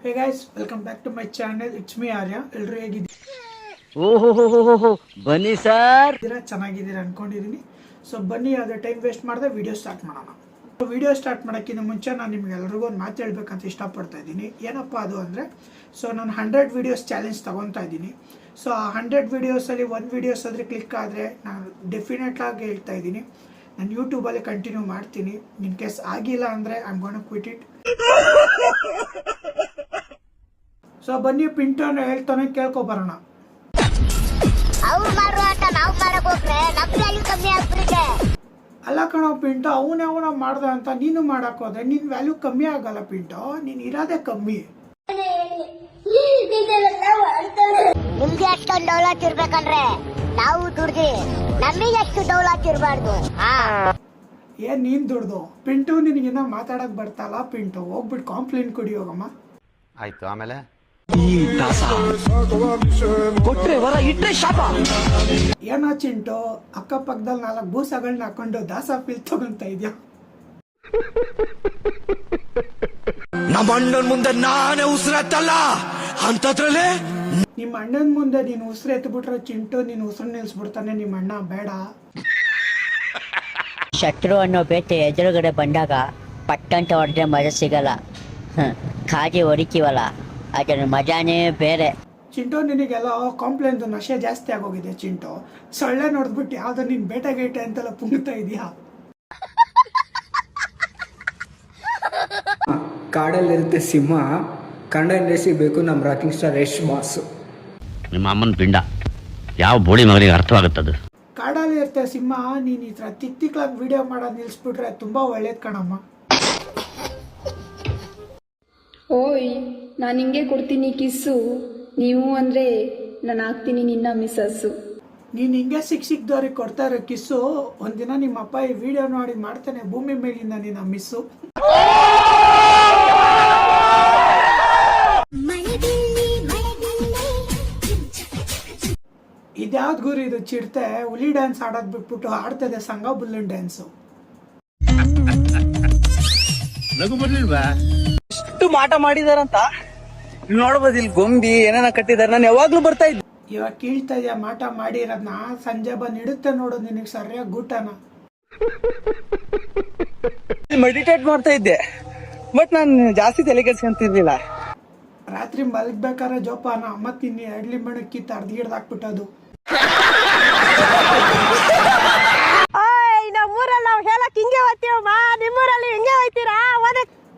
Hey guys, welcome back to my channel. It's me Arya. ಎಲ್ಲರೂ ಹೇಗಿದ್ದೀರಾ? ಓಹೋ ಬನ್ನಿ ಸರ್. ಚೆನ್ನಾಗಿದ್ದೀರಾ ಅನ್ಕೊಂಡಿದ್ದೀನಿ. ಸೊ ಬನ್ನಿ ಯಾವುದೇ ಟೈಮ್ ವೇಸ್ಟ್ ಮಾಡದೆ ವಿಡಿಯೋ ಸ್ಟಾರ್ಟ್ ಮಾಡೋಣ. ವಿಡಿಯೋ ಸ್ಟಾರ್ಟ್ ಮಾಡೋಕ್ಕಿಂತ ಮುಂಚೆ ನಾನು ನಿಮ್ಗೆಲ್ರಿಗೂ ಒಂದು ಮಾತು ಹೇಳ್ಬೇಕಂತ ಇಷ್ಟಪಡ್ತಾ ಇದ್ದೀನಿ. ಏನಪ್ಪ ಅದು ಅಂದರೆ, ಸೊ ನಾನು 100 ವೀಡಿಯೋಸ್ ಚಾಲೆಂಜ್ ತೊಗೊತಾ ಇದ್ದೀನಿ. ಸೊ ಆ 100 ವೀಡಿಯೋಸಲ್ಲಿ ಒಂದು ವೀಡಿಯೋಸ್ ಆದರೆ ಕ್ಲಿಕ್ ಆದರೆ ನಾನು ಡೆಫಿನೆಟ್ಲಾಗಿ ಹೇಳ್ತಾ ಇದ್ದೀನಿ, ನಾನು ಯೂಟ್ಯೂಬಲ್ಲಿ ಕಂಟಿನ್ಯೂ ಮಾಡ್ತೀನಿ. ಇನ್ ಕೇಸ್ ಆಗಿಲ್ಲ ಅಂದರೆ I am gonna quit it. So ಬನ್ನಿ ಪಿಂಟೋನ ಹೇಳ್ತಾನೆ ಕೇಳ್ಕೊಬರೋಣ. ಅಲ್ಲ ಕಣೋ ಪಿಂಟೋ, ಅವನ ಮಾಡ್ದ ಅಂತ ನೀನು ಮಾಡಕ್ ಹೋದ್ರೆ ನಿನ್ ವ್ಯಾಲ್ಯೂ ಕಮ್ಮಿ ಆಗಲ್ಲ ಪಿಂಟೋ, ನೀನ್ ಇರೋದೇ ಕಮ್ಮಿ. ನಿಮ್ಗೆ ಅಷ್ಟೊಂದು ಡೌಲತ್ ಇರ್ಬೇಕಂದ್ರೆ ನಾವು ದುಡ್ದಿ, ನಮಗೆ ಅಷ್ಟು ಡೌಲತ್ ಇರಬಾರ್ದು. ಏನ್ ನೀನ್ ದುಡ್ದು ಪಿಂಟು? ನಿನಗಿನ್ನ ಮಾತಾಡಕ್ ಬರ್ತಲ್ಲ ಪಿಂಟು, ಹೋಗ್ಬಿಟ್ಟು ಕಾಂಪ್ಲೇಂಟ್ ಕೊಡಿ ಹೋಗಮ್ಮ. ಆಯ್ತು, ಆಮೇಲೆ ಏನೋ ಚಿಂಟು, ಅಕ್ಕಪಕ್ಕದಲ್ಲಿ 4 ಬೂಸಗಳನ್ನ ಹಾಕೊಂಡು ದಾಸ ಫೀಲ್ ತಗೊಂತ ಇದ್ಯಾ? ನಮ್ಮ ಅಣ್ಣನ ಮುಂದೆ ನಾನೇ ಉಸಿರಾತಲ್ಲ ಅಂತದ್ರಲ್ಲೇ ನಿಮ್ಮ ಅಣ್ಣನ ಮುಂದೆ ನೀನು ಉಸಿರು ಎತ್ಬಿಟ್ರೆ ಚಿಂಟು, ನೀನು ಉಸಿರು ನಿಲ್ಸ್ಬಿಡ್ತಾನೆ ನಿಮ್ಮ ಅಣ್ಣ. ಬೇಡ. ಶತ್ರು ಅನ್ನೋ ಬೇಟೆ ಎದುರುಗಡೆ ಬಂದಾಗ ಪಟ್ಟಂತ ಹೊಡೆದ್ರೆ ಮಜಾ ಸಿಗಲ್ಲ. ಕಾಜಿ ಹೊಡಿತೀವಲ್ಲ, ಅದರ ಮಜಾನೇ ಬೇರೆ. ಚಿಂಟು, ನಿನಗೆಲ್ಲ ಕಾಂಪ್ಲೇಂಟ್ ನಶೆ ಜಾಸ್ತಿ ಆಗೋಗಿದೆ ಚಿಂಟು. ಸೊಳ್ಳೆ ನೋಡ್ಬಿಟ್ಟು ಯಾವ್ದೋ ನೀನ್ ಬೇಟೆಗೇಟೆ ಅಂತೆಲ್ಲ ಪುಂಗ್ತಾ ಇದೀಯಾ? ಕಾಡಲ್ಲಿರುತ್ತೆ ಸಿಂಹ, ಕಂಡ ಬೇಕು ನಮ್ಮ ರಾಕಿಂಗ್ ಸ್ಟಾರ್ ಯಶ್ ಬಾಸ್. ನಿಮ್ಮ ಅಮ್ಮನ ಪಿಂಡ ಯಾವ ಬೋಳಿ ಮಗನಿಗೆ ಅರ್ಥವಾಗುತ್ತದು. ಕಾಡಲ್ಲಿ ಇರುತ್ತೆ ಸಿಂಹ, ನೀನ್ ಈ ತರ ತಿಕ್ಲಾಗಿ ವಿಡಿಯೋ ಮಾಡೋದು ನಿಲ್ಸ್ಬಿಟ್ರೆ ತುಂಬಾ ಒಳ್ಳೇದ್ ಕಣಮ್ಮ. ಓಯ್, ನಾನು ಹಿಂಗೆ ಕೊಡ್ತೀನಿ ಕಿಸ್ಸು, ನೀವು ಅಂದರೆ ನಾನು ಹಾಕ್ತೀನಿ ನಿನ್ನ ಮಿಸ್ಸಸ್ಸು. ನೀನು ಹಿಂಗೆ ಸಿಕ್ದವ್ರಿಗೆ ಕೊಡ್ತಾ ಇರೋ ಕಿಸ್ಸು, ಒಂದಿನ ನಿಮ್ಮ ಅಪ್ಪ ಈ ವಿಡಿಯೋ ನೋಡಿ ಮಾಡ್ತಾನೆ ಭೂಮಿ ಮೇಲಿಂದ ನಿನ್ನ ಮಿಸ್ಸು. ಇದ್ಯಾವ್ದು ಗುರು ಇದು ಚಿಡ್ತೆ? ಹುಲಿ ಡ್ಯಾನ್ಸ್ ಆಡೋದ್ ಬಿಟ್ಬಿಟ್ಟು ಆಡ್ತದೆ ಸಂಘ ಬುಲ್ಲನ್ ಡ್ಯಾನ್ಸು. ಎಷ್ಟು ಮಾಟ ಮಾಡಿದಾರಂತ ನೋಡ್ಬೋದು. ಇಲ್ಲಿ ಗೊಂಬಿ ಏನೇನ ಕಟ್ಟಿದಾರೆ. ನಾನು ಯಾವಾಗ್ಲೂ ಬರ್ತಾ ಇದ್ದೆ. ಇವಾಗ ಕೀಳ್ತಾ ಇದೆಯಾ ಮಾಟ ಮಾಡಿರೋದ್ನ? ಸಂಜೆ ಬಂದು ಇಡುತ್ತೆ ನೋಡು ನಿನಗೆ ಸರಿಯಾಗಿ ಗೂಟನ. ಮೆಡಿಟೇಟ್ ಮಾಡ್ತಾ ಇದ್ದೆ, ಬಟ್ ನಾನು ಜಾಸ್ತಿ ತಲೆ ಕೆಡ್ಸ್ಕೊಂತಿರ್ಲಿಲ್ಲ. ರಾತ್ರಿ ಮಲಗ್ಬೇಕಾದ್ರೆ ಜೋಪಾನ, ಮತ್ತೆ ಇನ್ನು 2 ಲಿಂಬೆಣ್ಣು ಕಿತ್ತು ಅರ್ಧಗಿಡ್ದಾಕ್ಬಿಟ್ಟದು. ನಮ್ಮೂರಲ್ಲಿ ನಾವು ಹೇಳಕ್ ಹಿಂಗೆ ಹೋಗ್ತೀವಮ್ಮ, ನಿಮ್ಮೂರಲ್ಲಿ ಹಿಂಗೆ ಹೋಗ್ತೀರಾ?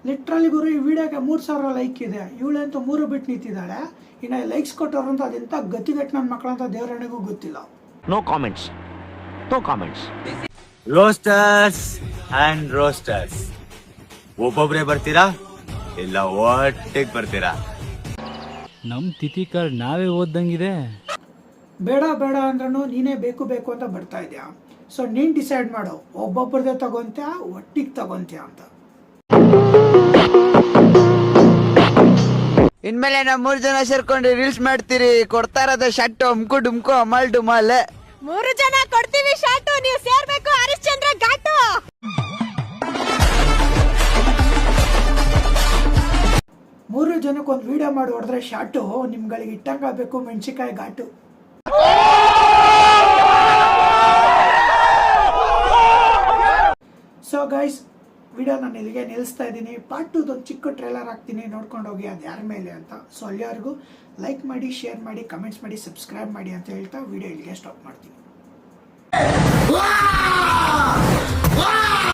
ಲಿಟ್ರಲಿ ಗುರು, ಈ ವಿಡಿಯೋಗೆ 3000 ಲೈಕ್ ಇದೆ. ಇವಳಂತೂ 3 ಬಿಟ್ಟು ನಿಂತಿದ್ದಾಳೆ. ಇನ್ನು ಲೈಕ್ಸ್ ಕೊಟ್ಟವ್ರು ಅಂತ ಅದೆಂತ ಗತಿಗಟ್ಟು ನನ್ನ ಮಕ್ಕಳಂತ ದೇವರಣಿಗೂ ಗೊತ್ತಿಲ್ಲ. No comments, no comments. Roasters and roasters, ಒಬ್ಬೊಬ್ರೆ ಬರ್ತೀರಾ ಇಲ್ಲ ಒಟ್ಟಿಗೆ ಬರ್ತೀರಾ? ನಮ್ ತಿಥಿ ಕಾರ್ಡ್ ನಾವೇ ಓದ್ದಂಗಿದೆ. ಬೇಡ ಬೇಡ ಅಂದ್ರೂ ನೀನೇ ಬೇಕು ಬೇಕು ಅಂತ ಬರ್ತಾ ಇದೆಯಾ? ಸೊ ನೀನ್ ಡಿಸೈಡ್ ಮಾಡು, ಒಬ್ಬೊಬ್ಬರದೇ ತಗೊಂತ್ಯಾ ಒಟ್ಟಿಗೆ ತಗೊಂತ್ಯಾ ಅಂತ. ಇನ್ಮೇಲೆ ನಾವು 3 ಜನ ಸೇರ್ಕೊಂಡು ರೀಲ್ಸ್ ಮಾಡ್ತೀರಿ. ಕೊಡ್ತಾ ಇರೋದ ಶರ್ಟ್ ಅಮ್ಕು ಡುಮ್ಕು ಅಮಲ್ ಡುಮಾಲ್. 3 ಜನ ಕೊಡ್ತೀವಿ ಶಾಟು, ನೀವು ಸೇರ್ಬೇಕು ಹರಿಶ್ಚಂದ್ರ ಘಾಟು. 3 ಜನಕ್ಕೆ ಒಂದು ವಿಡಿಯೋ ಮಾಡಿ ಹೊಡೆದ್ರೆ ಶಾಟು, ನಿಮ್ಗಳಿಗೆ ಇಟ್ಟಂಗಾಗಬೇಕು ಮೆಣಸಿಕಾಯಿ ಘಾಟು. ಸೊ ಗೈಸ್, ವಿಡಿಯೋ ನಾನು ಇಲ್ಲಿಗೆ ನಿಲ್ಲಿಸ್ತಾ ಇದ್ದೀನಿ. ಪಾರ್ಟ್ 2 ಒಂದು ಚಿಕ್ಕ ಟ್ರೇಲರ್ ಹಾಕ್ತೀನಿ, ನೋಡ್ಕೊಂಡು ಹೋಗಿ ಅದು ಯಾರ ಮೇಲೆ ಅಂತ. ಸೊ ಅಲ್ಲಿವರೆಗೂ ಲೈಕ್ ಮಾಡಿ, ಶೇರ್ ಮಾಡಿ, ಕಮೆಂಟ್ಸ್ ಮಾಡಿ, ಸಬ್ಸ್ಕ್ರೈಬ್ ಮಾಡಿ ಅಂತ ಹೇಳ್ತಾ ವಿಡಿಯೋ ಇಲ್ಲಿಗೆ ಸ್ಟಾಪ್ ಮಾಡ್ತೀನಿ.